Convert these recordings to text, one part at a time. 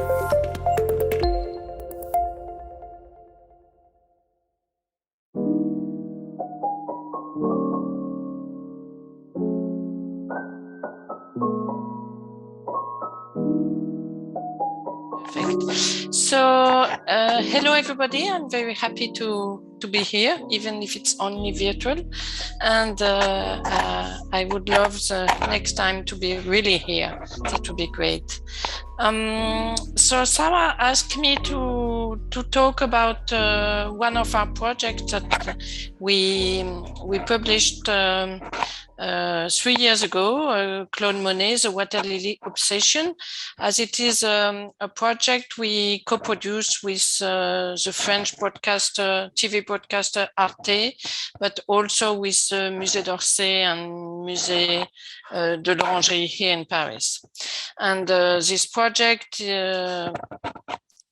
Perfect. So, hello everybody. I'm very happy to be here, even if it's only virtual. And I would love the next time to be really here. That would be great. So Sarah asked me to talk about one of our projects that we published 3 years ago, Claude Monet's The Water Lily Obsession, as it is a project we co-produced with the French broadcaster, TV broadcaster Arte, but also with Musée d'Orsay and Musée de l'Orangerie here in Paris. And this project,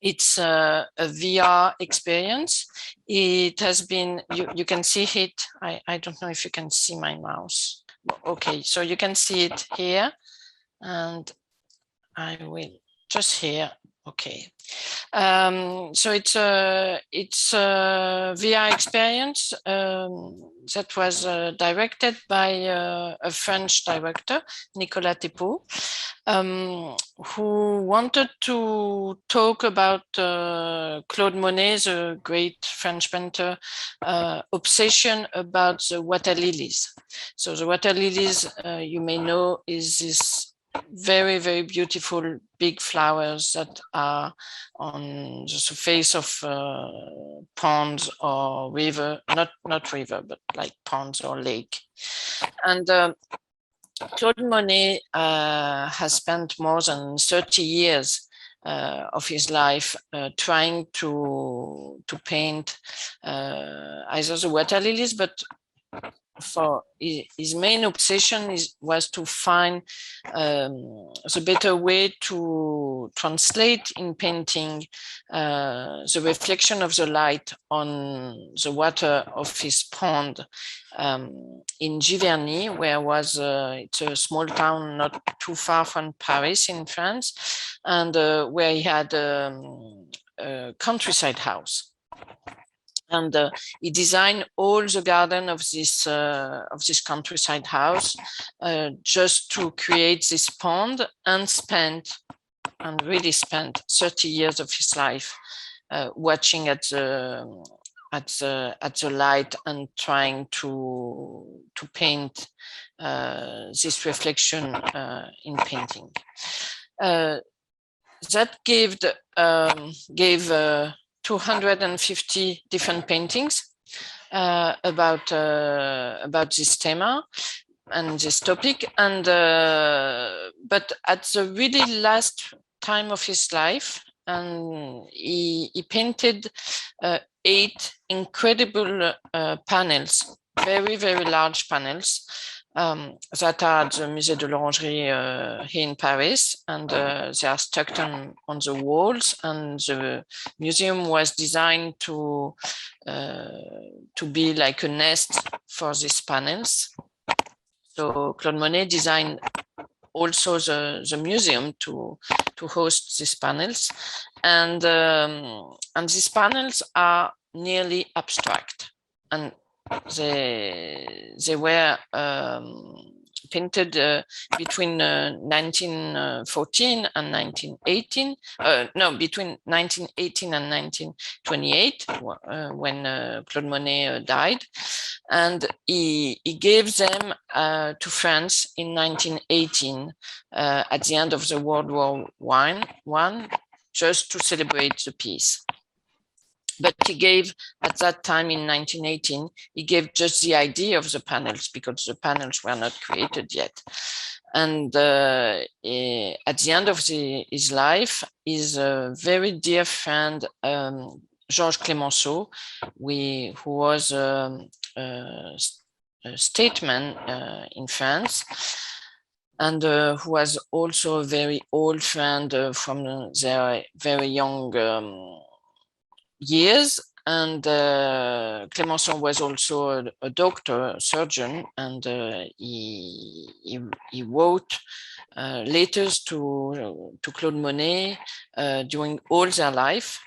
it's a VR experience. It has been, you can see it. I don't know if you can see my mouse. Okay, so you can see it here, and I will just here. Okay, so it's a VR experience that was directed by a French director, Nicolas Thépeau, who wanted to talk about Claude Monet's, a great French painter, obsession about the water lilies. So the water lilies, you may know, is this very, very beautiful big flowers that are on the surface of ponds or river, not river, but like ponds or lake. And Claude Monet has spent more than 30 years of his life trying to paint either the water lilies, but for his main obsession was to find the better way to translate in painting the reflection of the light on the water of his pond in Giverny, where was it's a small town not too far from Paris in France, and where he had a countryside house. And he designed all the garden of this countryside house just to create this pond, and really spent 30 years of his life watching at the light and trying to paint this reflection in painting. That gave 250 different paintings about this theme and this topic, and but at the really last time of his life, and he painted 8 incredible panels, very, very large panels, that are at the Musée de l'Orangerie here in Paris, and they are stuck on the walls, and the museum was designed to be like a nest for these panels. So Claude Monet designed also the museum to host these panels, and these panels are nearly abstract, and they were painted between 1914 and 1918. No, between 1918 and 1928, when Claude Monet died, and he gave them to France in 1918 at the end of the World War I, just to celebrate the peace. But he gave, at that time in 1918, he gave just the idea of the panels, because the panels were not created yet. And at the end of his life, his very dear friend, Georges Clemenceau, who was a statesman in France, and who was also a very old friend from their very young years, And Clemenceau was also a doctor, a surgeon, and he wrote letters to Claude Monet during all their life.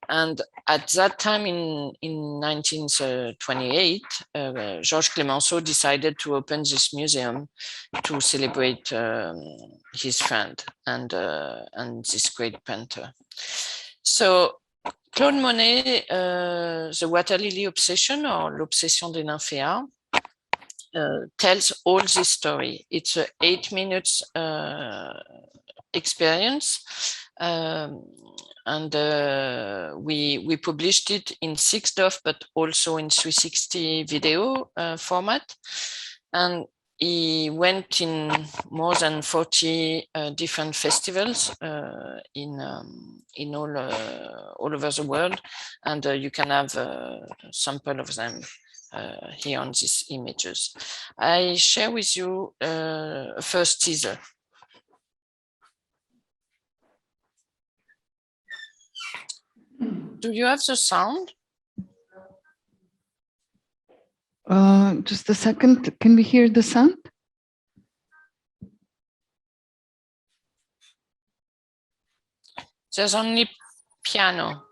And at that time, in 1928, Georges Clemenceau decided to open this museum to celebrate his friend and this great painter. So Claude Monet, the Water Lily Obsession, or l'Obsession des nymphéas, tells all this story. It's an 8 minutes experience, and we published it in 6DOF, but also in 360 video format. And he went in more than 40 different festivals in all over the world, and you can have a sample of them here on these images. I share with you a first teaser. Do you have the sound? Just a second. Can we hear the sound? There's only piano.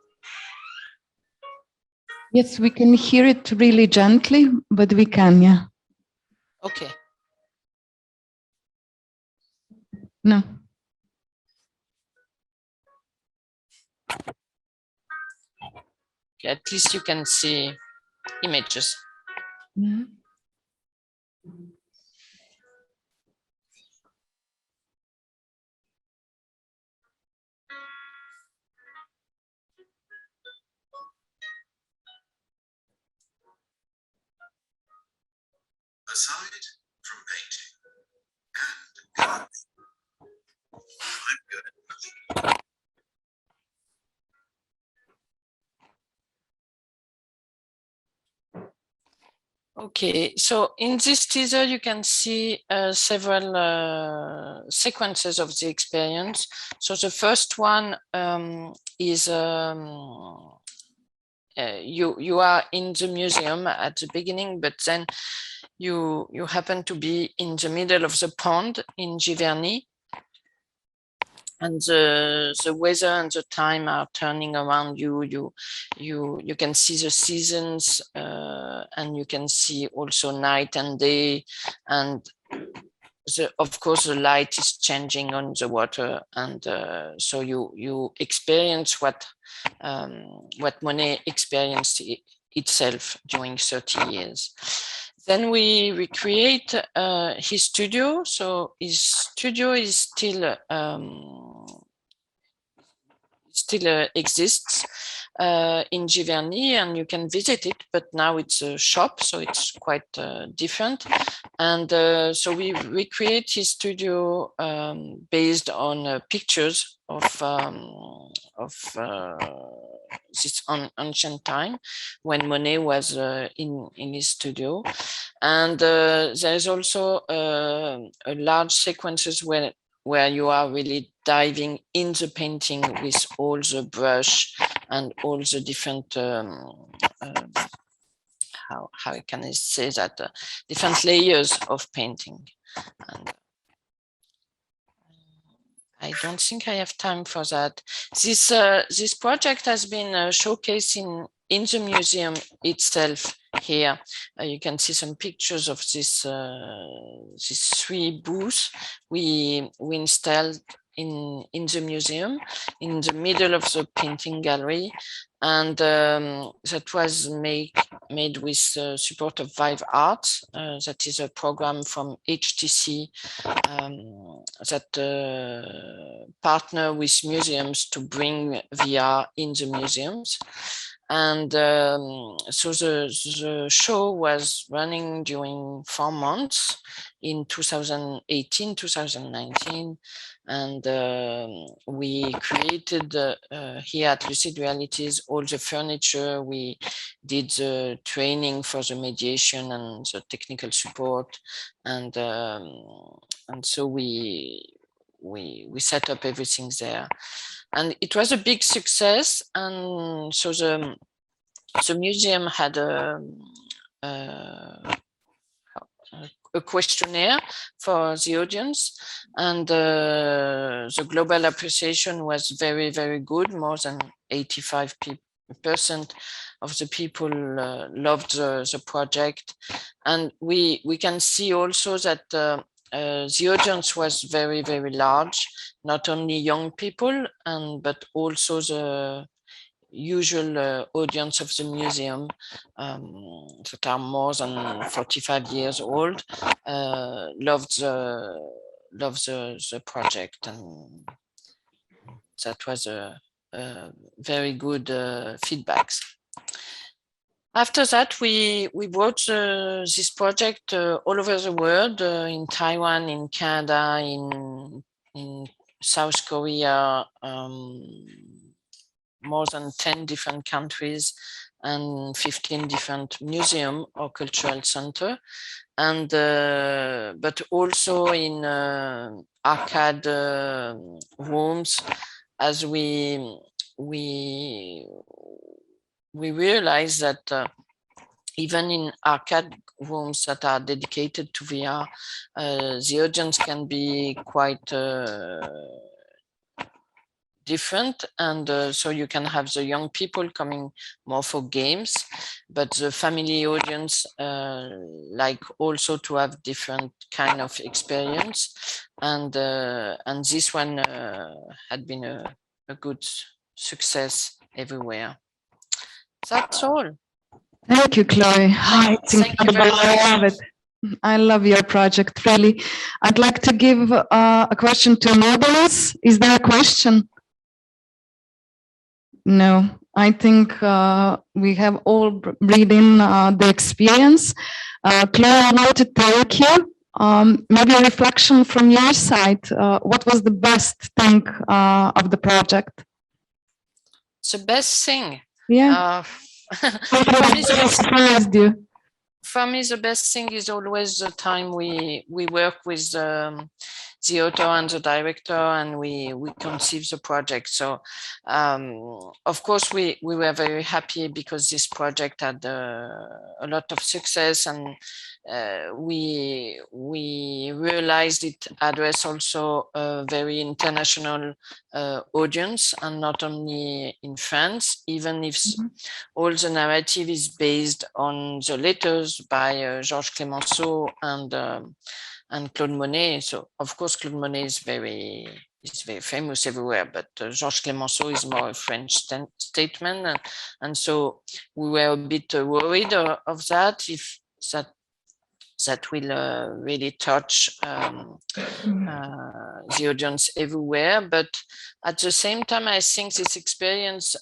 Yes, we can hear it really gently, but we can, yeah. Okay. No. At least you can see images. Yeah. Aside from painting and gardening, I'm good at nothing. Okay, so in this teaser, you can see several sequences of the experience. So the first one is you are in the museum at the beginning, but then you happen to be in the middle of the pond in Giverny, and the weather and the time are turning around you. You can see the seasons, and you can see also night and day, and of course the light is changing on the water, and so you experience what Monet experienced itself during 30 years. Then we recreate his studio. So his studio is still exists in Giverny, and you can visit it, but now it's a shop, so it's quite different. And so we recreate his studio based on pictures of this ancient time when Monet was in his studio. And there's also a large sequences where you are really diving in the painting with all the brush and all the different how can I say that, different layers of painting. And I don't think I have time for that. This project has been showcased in the museum itself here. You can see some pictures of this these 3 booths we installed in the museum, in the middle of the painting gallery, and that was made with support of Vive Arts. That is a program from HTC that partner with museums to bring VR in the museums. And so the show was running during 4 months in 2018, 2019. And we created here at Lucid Realities all the furniture. We did the training for the mediation and the technical support. And so we set up everything there. And it was a big success. And so the museum had a questionnaire for the audience, and the global appreciation was very, very good. More than 85% of the people loved the project, and we can see also that the audience was very, very large, not only young people, but also the usual audience of the museum that are more than 45 years old loved the project, and that was a very good feedbacks. After that, we brought this project all over the world, in Taiwan, in Canada, in South Korea, more than 10 different countries and 15 different museum or cultural center, and but also in arcade rooms, as we realize that even in arcade rooms that are dedicated to VR, the audience can be quite different, and so you can have the young people coming more for games, but the family audience like also to have different kind of experience, and this one had been a good success everywhere. That's all. Thank you, Chloé. It's Thank you very incredible. I much. love it. I love your project, really. I'd like to give a question to Mobilis. Is there a question? No, I think we have all breathed in the experience. Chloé, I want to thank you. Maybe a reflection from your side. What was the best thing of the project? The best thing? Yeah. What surprised you? For me, the best thing is always the time we work with the author and the director, and we conceive the project. So of course we were very happy because this project had a lot of success, and we realized it addressed also a very international audience, and not only in France, even if all the narrative is based on the letters by Georges Clemenceau and Claude Monet. So of course Claude Monet is very famous everywhere, but Georges Clemenceau is more a French statement, and so we were a bit worried of that, if that will really touch the audience everywhere. But at the same time, I think this experience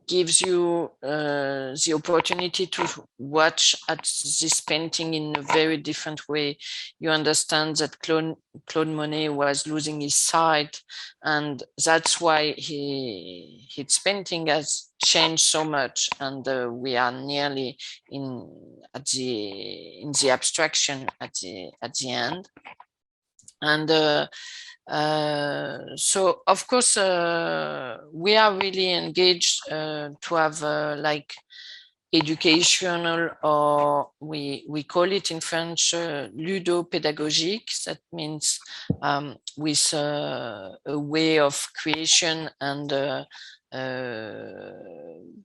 gives you the opportunity to watch at this painting in a very different way. You understand that Claude Monet was losing his sight, and that's why his painting has changed so much, and we are nearly in the abstraction at the end. And so of course we are really engaged to have like educational, or we call it in French ludo-pédagogique. That means with a way of creation and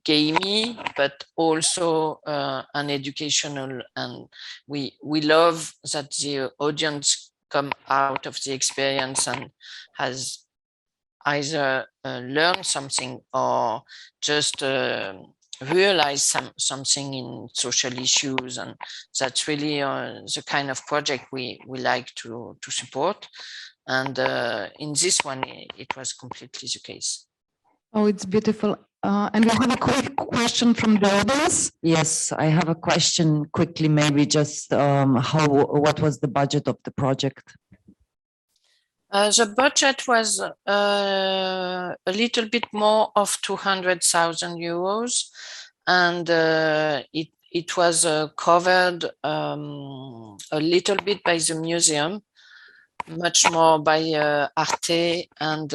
gamey, but also an educational, and we love that the audience come out of the experience and has either learned something or just realize something in social issues, and that's really the kind of project we like to support. And in this one, it was completely the case. Oh, it's beautiful. And we have a quick question from the audience. Yes, I have a question quickly, maybe just what was the budget of the project? The budget was a little bit more of 200,000 euros, and it was covered a little bit by the museum, much more by Arte and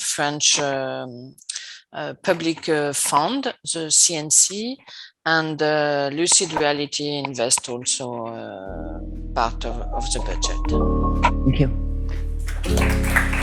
French public fund, the CNC, and Lucid Reality Invest also part of the budget. Thank you.